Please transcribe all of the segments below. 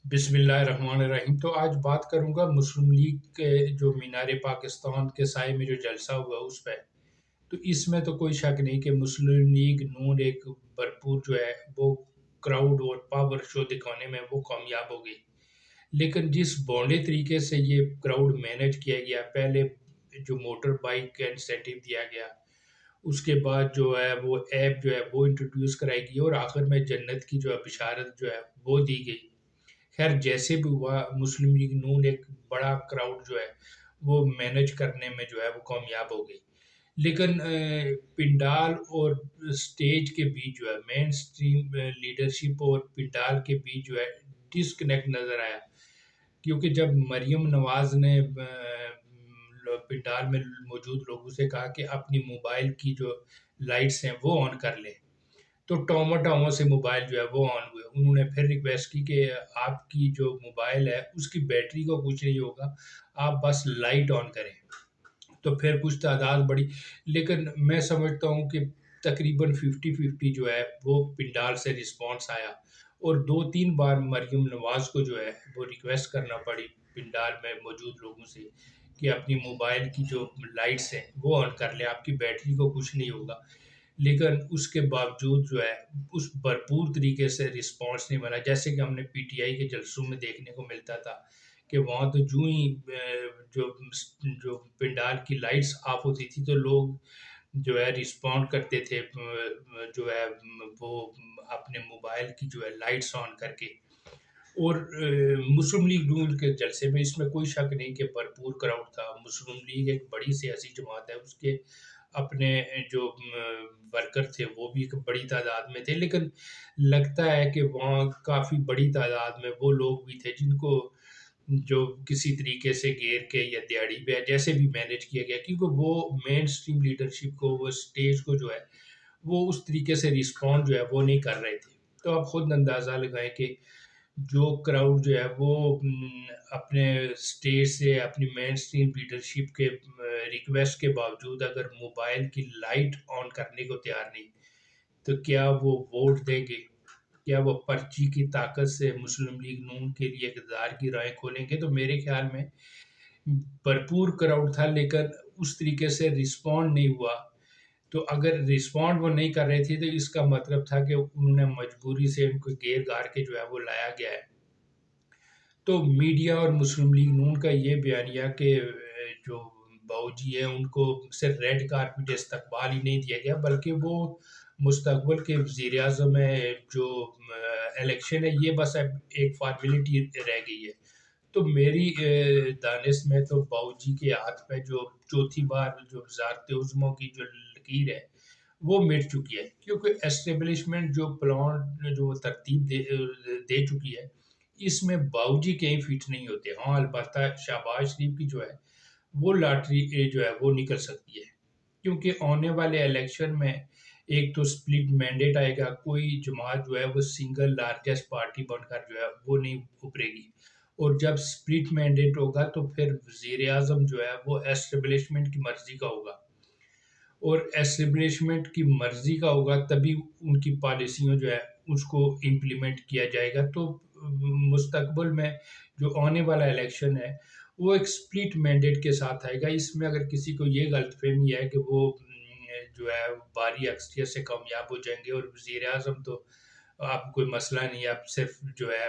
بسم اللہ الرحمن الرحیم۔ تو آج بات کروں گا مسلم لیگ کے جو مینار پاکستان کے سائے میں جو جلسہ ہوا اس پہ۔ تو اس میں تو کوئی شک نہیں کہ مسلم لیگ نون ایک بھرپور جو ہے وہ کراؤڈ اور پاور شو دکھانے میں وہ کامیاب ہو گئی، لیکن جس بونڈے طریقے سے یہ کراؤڈ مینج کیا گیا، پہلے جو موٹر بائک کا انسینٹیو دیا گیا، اس کے بعد جو ہے وہ ایپ جو ہے وہ انٹروڈیوس کرائی گئی، اور آخر میں جنت کی جو ہے بشارت جو ہے وہ دی گئی۔ خیر جیسے بھی ہوا، مسلم لیگ نون ایک بڑا کراؤڈ جو ہے وہ مینج کرنے میں جو ہے وہ کامیاب ہو گئی، لیکن پنڈال اور سٹیج کے بیچ جو ہے مین سٹریم لیڈرشپ اور پنڈال کے بیچ جو ہے ڈسکنیکٹ نظر آیا، کیونکہ جب مریم نواز نے پنڈال میں موجود لوگوں سے کہا کہ اپنی موبائل کی جو لائٹس ہیں وہ آن کر لیں، تو ٹاؤں سے موبائل جو ہے وہ آن ہوئے۔ انہوں نے پھر ریکویسٹ کی کہ آپ کی جو موبائل ہے اس کی بیٹری کو کچھ نہیں ہوگا، آپ بس لائٹ آن کریں۔ تو پھر کچھ تعداد بڑھی، لیکن میں سمجھتا ہوں کہ تقریباً 50-50 جو ہے وہ پنڈال سے رسپانس آیا، اور 2-3 بار مریم نواز کو جو ہے وہ ریکویسٹ کرنا پڑی پنڈال میں موجود لوگوں سے کہ اپنی موبائل کی جو لائٹس ہیں وہ آن کر لیں، آپ کی بیٹری کو کچھ نہیں ہوگا، لیکن اس کے باوجود جو ہے اس بھرپور طریقے سے رسپانس نہیں ملا، جیسے کہ ہم نے پی ٹی آئی کے جلسوں میں دیکھنے کو ملتا تھا کہ وہاں تو جو ہی جو جو پنڈال کی لائٹس آف ہوتی تھی تو لوگ جو ہے رسپونڈ کرتے تھے، جو ہے وہ اپنے موبائل کی جو ہے لائٹس آن کر کے۔ اور مسلم لیگ نون کے جلسے میں اس میں کوئی شک نہیں کہ بھرپور کراؤڈ تھا۔ مسلم لیگ ایک بڑی سیاسی جماعت ہے، اس کے اپنے جو ورکر تھے وہ بھی ایک بڑی تعداد میں تھے، لیکن لگتا ہے کہ وہاں کافی بڑی تعداد میں وہ لوگ بھی تھے جن کو جو کسی طریقے سے گھیر کے یا دیہڑی پہ جیسے بھی مینج کیا گیا، کیونکہ وہ مین سٹریم لیڈرشپ کو، وہ سٹیج کو جو ہے وہ اس طریقے سے رسپونڈ جو ہے وہ نہیں کر رہے تھے۔ تو آپ خود اندازہ لگائیں کہ جو کراؤڈ جو ہے وہ اپنے اسٹیج سے اپنی مین اسٹریم لیڈرشپ کے ریکویسٹ کے باوجود اگر موبائل کی لائٹ آن کرنے کو تیار نہیں، تو کیا وہ ووٹ دیں گے؟ کیا وہ پرچی کی طاقت سے مسلم لیگ نون کے لیے اقتدار کی راہیں کھولیں گے؟ تو میرے خیال میں بھرپور کراؤڈ تھا، لیکن اس طریقے سے رسپونڈ نہیں ہوا۔ تو اگر رسپونڈ وہ نہیں کر رہے تھے تو اس کا مطلب تھا کہ انہوں نے مجبوری سے ان کو گیر گار کے جو ہے وہ لایا گیا ہے۔ تو میڈیا اور مسلم لیگ نون کا یہ بیانیہ کہ جو باؤ جی ہیں ان کو صرف ریڈ کارپٹ استقبال ہی نہیں دیا گیا، بلکہ وہ مستقبل کے وزیر اعظم ہے، جو الیکشن ہے یہ بس اب ایک فارمیلٹی رہ گئی ہے۔ تو میری دانش میں تو باؤ جی کے ہاتھ پہ جو چوتھی بار جو وزارت عظمیٰ کی جو لکیر ہے وہ مٹ چکی ہے، کیونکہ اسٹیبلشمنٹ جو پلان جو ترتیب دے چکی ہے اس میں باؤ جی کہیں فٹ نہیں ہوتے۔ ہاں البتہ شہباز شریف کی جو ہے وہ لاٹری جو ہے وہ نکل سکتی ہے، کیونکہ آنے والے الیکشن میں ایک تو سپلٹ مینڈیٹ آئے گا، کوئی جماعت جو ہے وہ سنگل لارجسٹ پارٹی بن کر جو ہے وہ نہیں ابھرے گی، اور جب سپلٹ مینڈیٹ ہوگا تو پھر وزیر اعظم جو ہے وہ ایسٹیبلشمنٹ کی مرضی کا ہوگا، اور ایسٹیبلشمنٹ کی مرضی کا ہوگا تبھی ان کی پالیسیوں جو ہے اس کو امپلیمنٹ کیا جائے گا۔ تو مستقبل میں جو آنے والا الیکشن ہے وہ ایک سپلٹ مینڈیٹ کے ساتھ آئے گا۔ اس میں اگر کسی کو یہ غلط فہمی ہے کہ وہ جو ہے بھاری اکثریت سے کامیاب ہو جائیں گے اور وزیر اعظم تو آپ کوئی مسئلہ نہیں ہے، آپ صرف جو ہے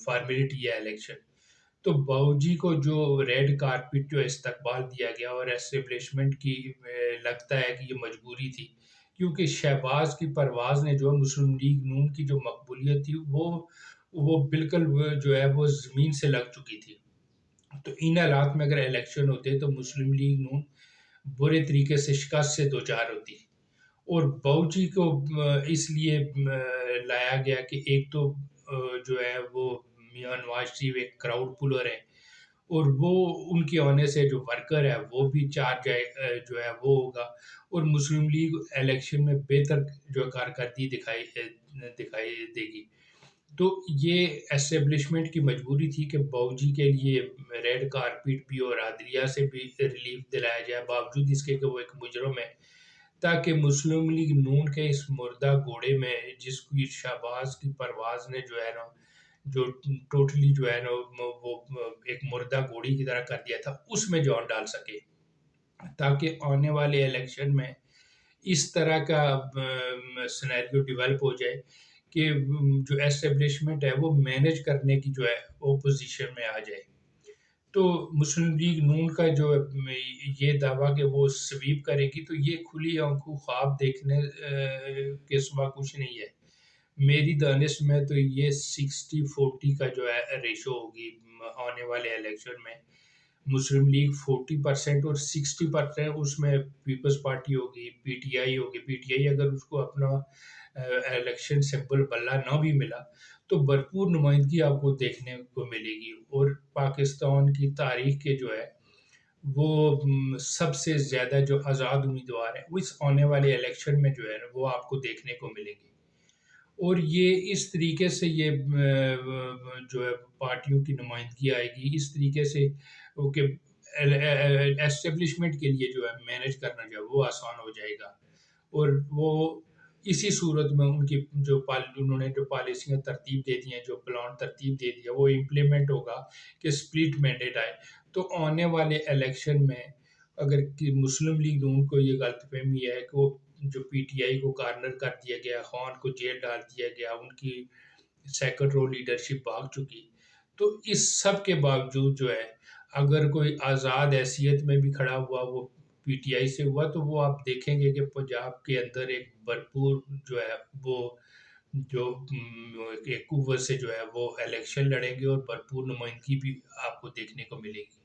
فارمیلٹی ہے الیکشن، تو باؤ جی کو جو ریڈ کارپٹ جو استقبال دیا گیا اور ایسٹیبلشمنٹ کی لگتا ہے کہ یہ مجبوری تھی، کیونکہ شہباز کی پرواز نے جو مسلم لیگ نون کی جو مقبولیت تھی وہ بالکل جو ہے وہ زمین سے لگ چکی تھی۔ تو ان حالات میں اگر الیکشن ہوتے تو مسلم لیگ نون برے طریقے سے شکست سے دوچار ہوتی، اور باؤ جی کو اس لیے لایا گیا کہ ایک تو جو ہے وہ میاں نواز شریف ایک کراؤڈ پولر ہے، اور وہ ان کے آنے سے جو ورکر ہے وہ بھی چار جو ہے وہ ہوگا، اور مسلم لیگ الیکشن میں بہتر جو کارکردگی دکھائی دے گی۔ تو یہ اسٹیبلشمنٹ کی مجبوری تھی کہ باؤ جی کے لیے ریڈ کارپٹ بھی اور عدلیہ سے بھی ریلیف دلایا جائے، باوجود اس کے کہ وہ ایک مجرم ہے، تاکہ مسلم لیگ نون کے اس مردہ گھوڑے میں جس کی شہباز کی پرواز نے جو ہے نا جو ٹوٹلی جو ہے نا وہ ایک مردہ گھوڑی کی طرح کر دیا تھا، اس میں جان ڈال سکے، تاکہ آنے والے الیکشن میں اس طرح کا سینیریو ڈیولپ ہو جائے کہ جو ایسٹیبلشمنٹ ہے وہ مینج کرنے کی جو ہے وہ پوزیشن میں آ جائے۔ تو مسلم لیگ نون کا جو یہ دعویٰ کہ وہ سویپ کرے گی، تو یہ کھلی آنکھوں خواب دیکھنے کے سوا کچھ نہیں ہے۔ میری دانش میں تو یہ 60-40 کا جو ہے ریشو ہوگی آنے والے الیکشن میں۔ مسلم لیگ 40% اور 60% اس میں پیپلز پارٹی ہوگی، پی ٹی آئی ہوگی۔ پی ٹی آئی اگر اس کو اپنا الیکشن سمبل بلہ نہ بھی ملا تو بھرپور نمائندگی آپ کو دیکھنے کو ملے گی، اور پاکستان کی تاریخ کے جو ہے وہ سب سے زیادہ جو آزاد امیدوار ہیں وہ اس آنے والے الیکشن میں جو ہے وہ آپ کو دیکھنے کو ملیں گے۔ اور یہ اس طریقے سے یہ جو ہے پارٹیوں کی نمائندگی آئے گی، اس طریقے سے کہ ایسٹیبلشمنٹ کے لیے جو ہے مینج کرنا جو ہے وہ آسان ہو جائے گا، اور وہ اسی صورت میں ان کی جو انہوں نے جو پالیسیاں ترتیب دے دی ہیں، جو پلان ترتیب دے دیا وہ امپلیمنٹ ہوگا کہ سپلٹ مینڈیٹ آئے۔ تو آنے والے الیکشن میں اگر مسلم لیگ نون کو یہ غلط فہمی ہے کہ وہ جو پی ٹی آئی کو کارنر کر دیا گیا، خان کو جیل ڈال دیا گیا، ان کی سیکنڈ رو لیڈرشپ بھاگ چکی، تو اس سب کے باوجود جو ہے اگر کوئی آزاد حیثیت میں بھی کھڑا ہوا وہ پی ٹی آئی سے ہوا، تو وہ آپ دیکھیں گے کہ پنجاب کے اندر ایک بھرپور جو ہے وہ جو ایک قوت سے جو ہے وہ الیکشن لڑیں گے، اور بھرپور نمائندگی بھی آپ کو دیکھنے کو ملے گی۔